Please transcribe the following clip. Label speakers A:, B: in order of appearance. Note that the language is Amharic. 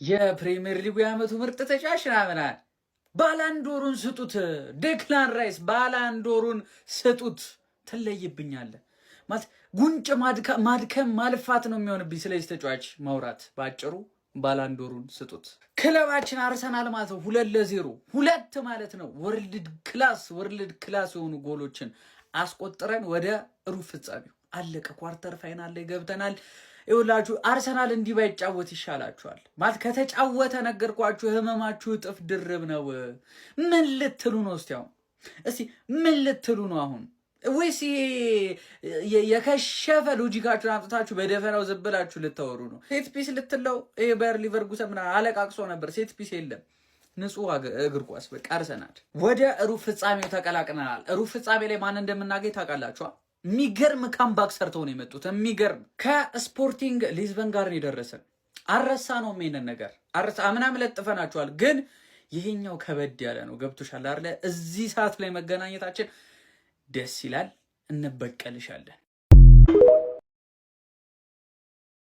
A: የፕሪሚየር ሊጉ የዓመቱ ምርጥ ተጫዋች ምናምን ባላንዶሩን ስጡት፣ ዴክላን ራይስ ባላንዶሩን ስጡት። ትለይብኛለህ ማለት ጉንጭ ማድከም ማልፋት ነው የሚሆንብኝ ስለዚህ ተጫዋች ማውራት። ባጭሩ ባላንዶሩን ስጡት። ክለባችን አርሰናል ማለት ነው 2-0 ሁለት ማለት ነው ወርልድ ክላስ የሆኑ ጎሎችን አስቆጥረን ወደ ሩብ ፍጻሜው አለቀ። ኳርተር ፋይናል ላይ ገብተናል። ይኸውላችሁ አርሰናል እንዲህ ባይጫወት ይሻላችኋል ማለት ከተጫወተ ነገርኳችሁ፣ ህመማችሁ እጥፍ ድርብ ነው። ምን ልትሉ ነው? እስቲ ምን ልትሉ ነው አሁን? ወይስ የከሸፈ ሎጂካችሁን አምጥታችሁ በደፈናው ዘብላችሁ ልታወሩ ነው? ሴት ፒስ ልትለው ይሄ ባየር ሊቨርኩሰን ምናምን አለቃቅሶ ነበር። ሴት ፒስ የለም። ንጹህ እግር ኳስ በቃ አርሰናል ወደ ሩብ ፍጻሜው ተቀላቅለናል። ሩብ ፍጻሜ ላይ ማን እንደምናገኝ ታውቃላችኋ? የሚገርም ካምባክ ሰርተው ነው የመጡት። የሚገርም ከስፖርቲንግ ሊዝበን ጋር ነው የደረሰን። አረሳ ነው ይሄንን ነገር አምናም ለጥፈናችኋል፣ ግን ይሄኛው ከበድ ያለ ነው። ገብቶሻል አይደለ? እዚህ ሰዓት ላይ መገናኘታችን ደስ ይላል። እንበቀልሻለን።